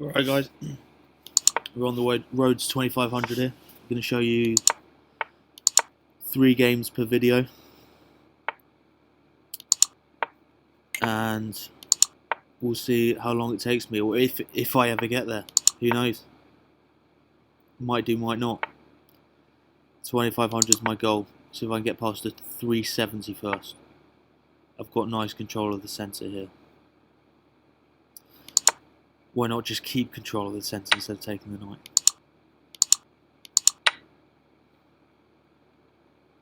Alright guys, we're on the road to 2500 here. I'm going to show you 3 games per video, and we'll see how long it takes me, or if I ever get there. Who knows? Might do, might not. 2500 is my goal. See if I can get past the 370 first. I've got nice control of the sensor here. Why not just keep control of the sensor instead of taking the night?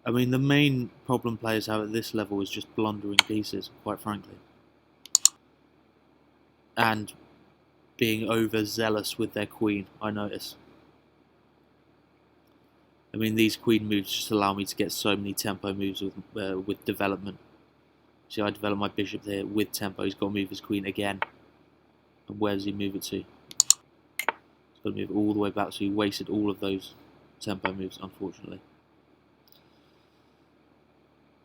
I mean, the main problem players have at this level is just blundering pieces, quite frankly. And being overzealous with their queen, I notice. I mean, these queen moves just allow me to get so many tempo moves with development. See, I develop my bishop there with tempo. He's got to move his queen again. And where does he move it to? He's got to move it all the way back, so he wasted all of those tempo moves, unfortunately.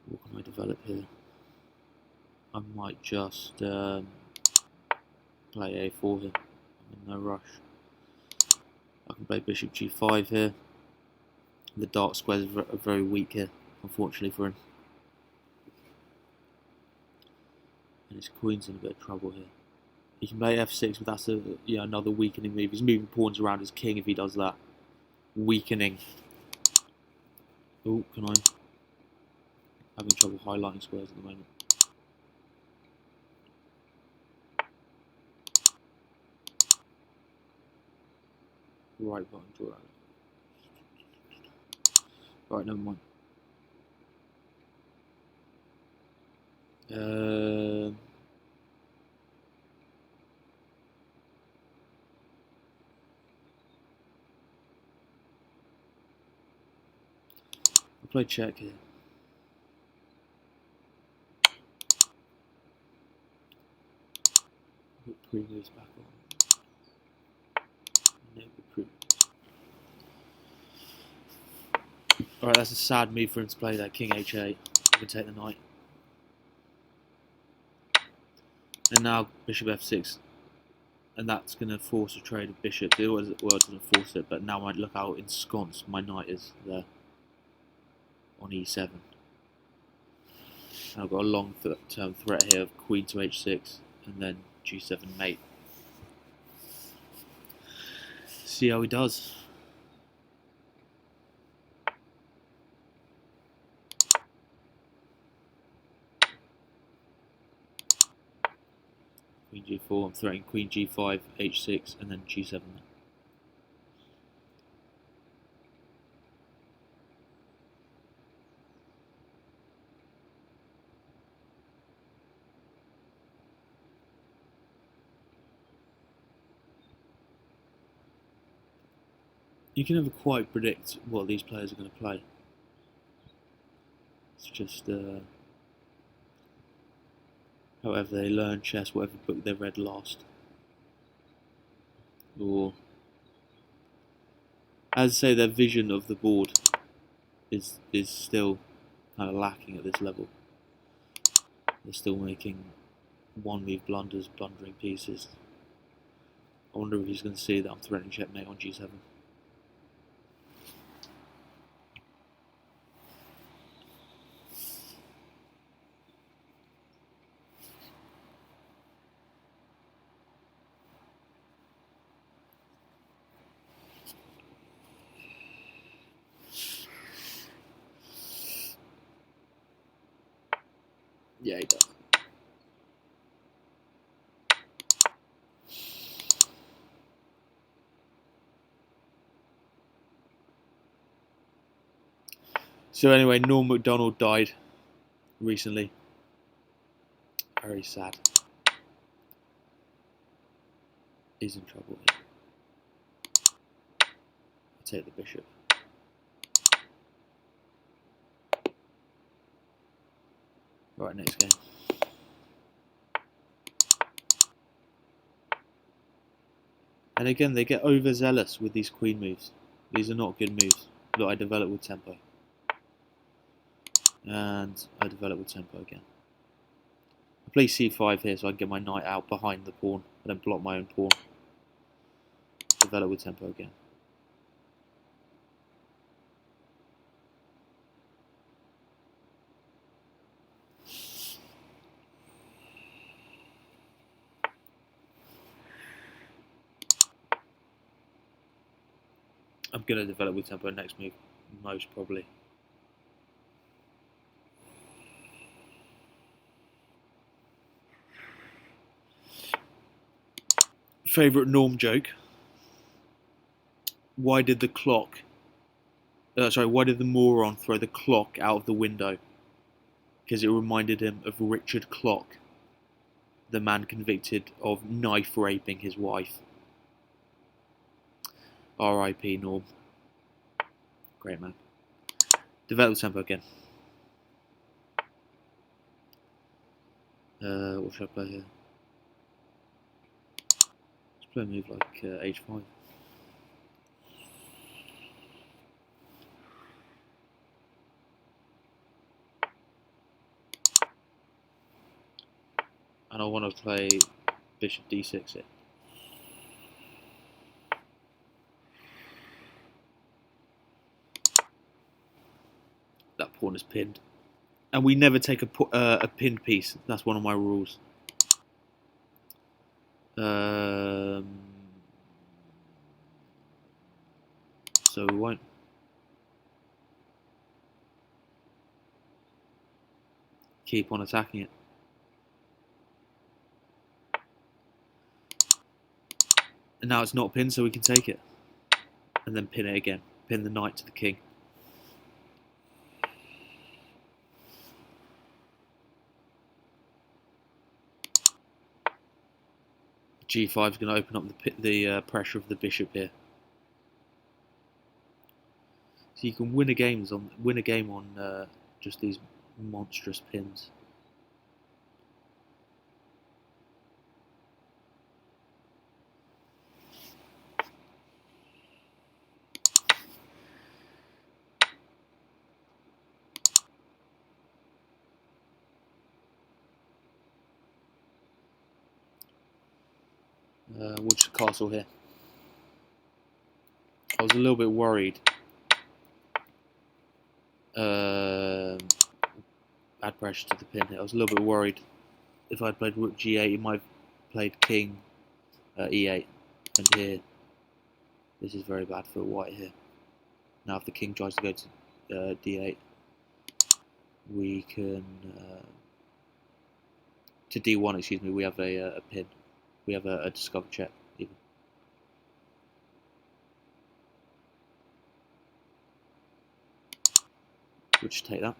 What can I develop here? I might just play a4 here. I'm in no rush. I can play bishop g5 here. The dark squares are very weak here, unfortunately for him. And his queen's in a bit of trouble here. He can play f6, but that's another weakening move. He's moving pawns around his king if he does that. Weakening. Oh, can I? Having trouble highlighting squares at the moment. Right button, draw out. Right, never mind. I'll play check here. Put pre-moves back on. Enable pre. Alright, that's a sad move for him to play that king h8. I can take the knight. And now bishop f6. And that's going to force a trade of bishops. It doesn't force it, but now look how ensconced my knight is there on e7. And I've got a long-term threat here of queen to h6 and then g7 mate. See how he does. Queen g4, I'm threatening queen g5, h6, and then g7. You can never quite predict what these players are going to play. It's just however they learn chess, whatever book they read last. Or, as I say, their vision of the board is still kind of lacking at this level. They're still making one-move blunders, blundering pieces. I wonder if he's going to see that I'm threatening checkmate on g7. Yeah, he does. So anyway, Norm Macdonald died recently. Very sad. He's in trouble here. I'll take the bishop. Right, next game. And again, they get overzealous with these queen moves. These are not good moves that I develop with tempo. And I develop with tempo again. I play c5 here so I can get my knight out behind the pawn and then block my own pawn. develop with tempo again. I'm going to develop with tempo next move, most probably. Favourite Norm joke. Why did the moron throw the clock out of the window? Because it reminded him of Richard Clock, the man convicted of knife raping his wife. R.I.P. Norm. Great man. Develop tempo again. What should I play here? Let's play a move like H5. And I want to play Bishop D6 here. That pawn is pinned. And we never take a pinned piece. That's one of my rules. So we won't. Keep on attacking it. And now it's not pinned, so we can take it. And then pin it again. Pin the knight to the king. G5 is going to open up the pressure of the bishop here. So you can win a game on just these monstrous pins. Watch the castle here. I was a little bit worried. Add pressure to the pin here. I was a little bit worried. If I'd played rook G8, he might have played king E8. And here, this is very bad for white here. Now if the king tries to go to D8, we can... to D1, excuse me, we have a pin. We have a discover check, even. We'll just take that.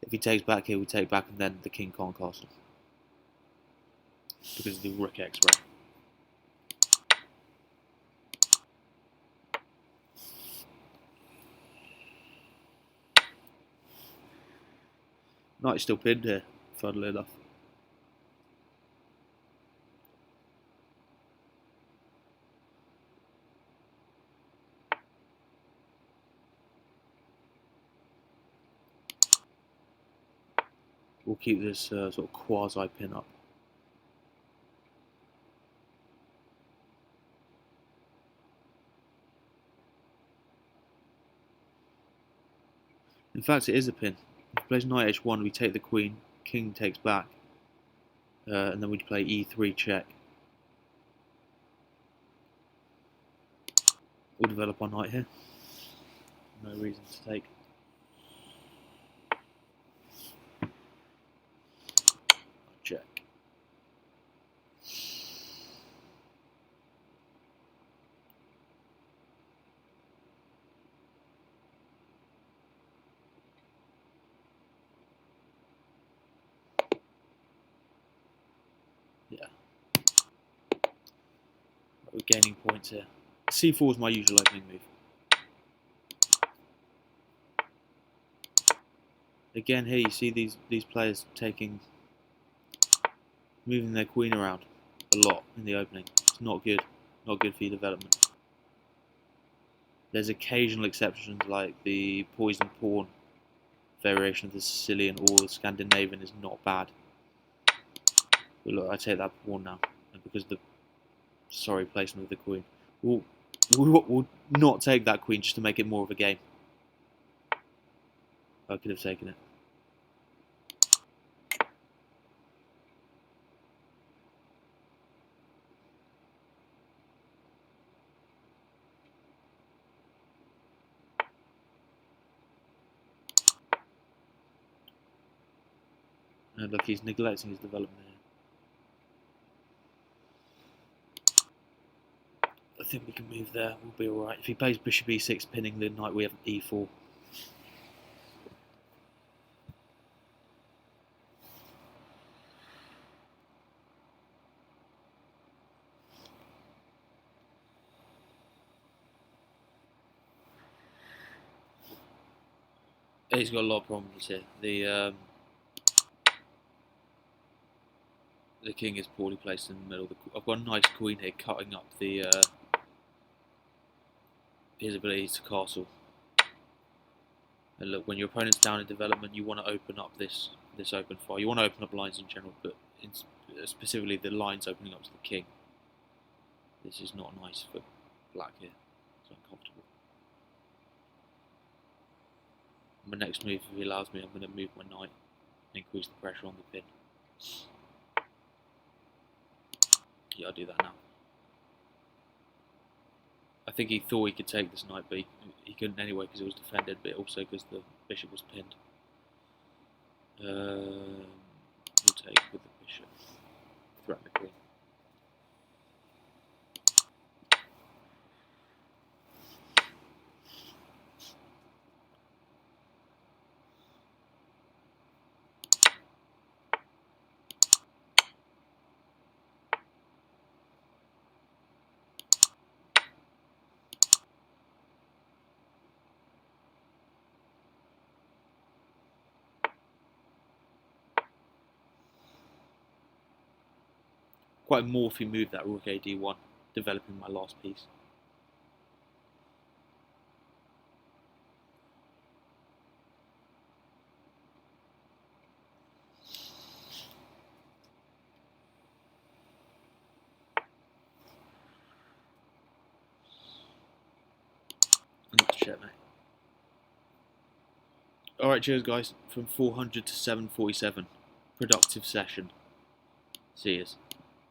If he takes back here, we take back, and then the king can't castle. Because of the rook X-ray. Knight's still pinned here, funnily enough. We'll keep this sort of quasi-pin up. In fact, it is a pin. If he plays knight h1, we take the queen, king takes back, and then we play e3 check. We'll develop our knight here. No reason to take. Check. Yeah. We're gaining points here. C4 is my usual opening move. Again, here you see these players moving their queen around a lot in the opening. It's not good. Not good for your development. There's occasional exceptions like the poisoned pawn variation of the Sicilian or the Scandinavian is not bad. But look, I take that pawn now, and because of the sorry placement of the queen, we'll not take that queen just to make it more of a game. I could have taken it. And look, he's neglecting his development here. I think we can move there. We'll be alright. If he plays bishop e6, pinning the knight, we have e4. He's got a lot of problems here. The king is poorly placed in the middle. I've got a nice queen here, cutting up his ability to castle. And look, when your opponent's down in development, you want to open up this open file. You want to open up lines in general, but specifically the lines opening up to the king. This is not nice for black here. It's uncomfortable. My next move, if he allows me, I'm going to move my knight, increase the pressure on the pin. Yeah, I'll do that now. I think he thought he could take this knight, but he couldn't anyway because it was defended, but also because the bishop was pinned. We'll take with the bishop, threaten the queen. Quite a morphy move, that rook a d1, developing my last piece. And that's checkmate. Alright, cheers guys. From 400 to 747. Productive session. See yous.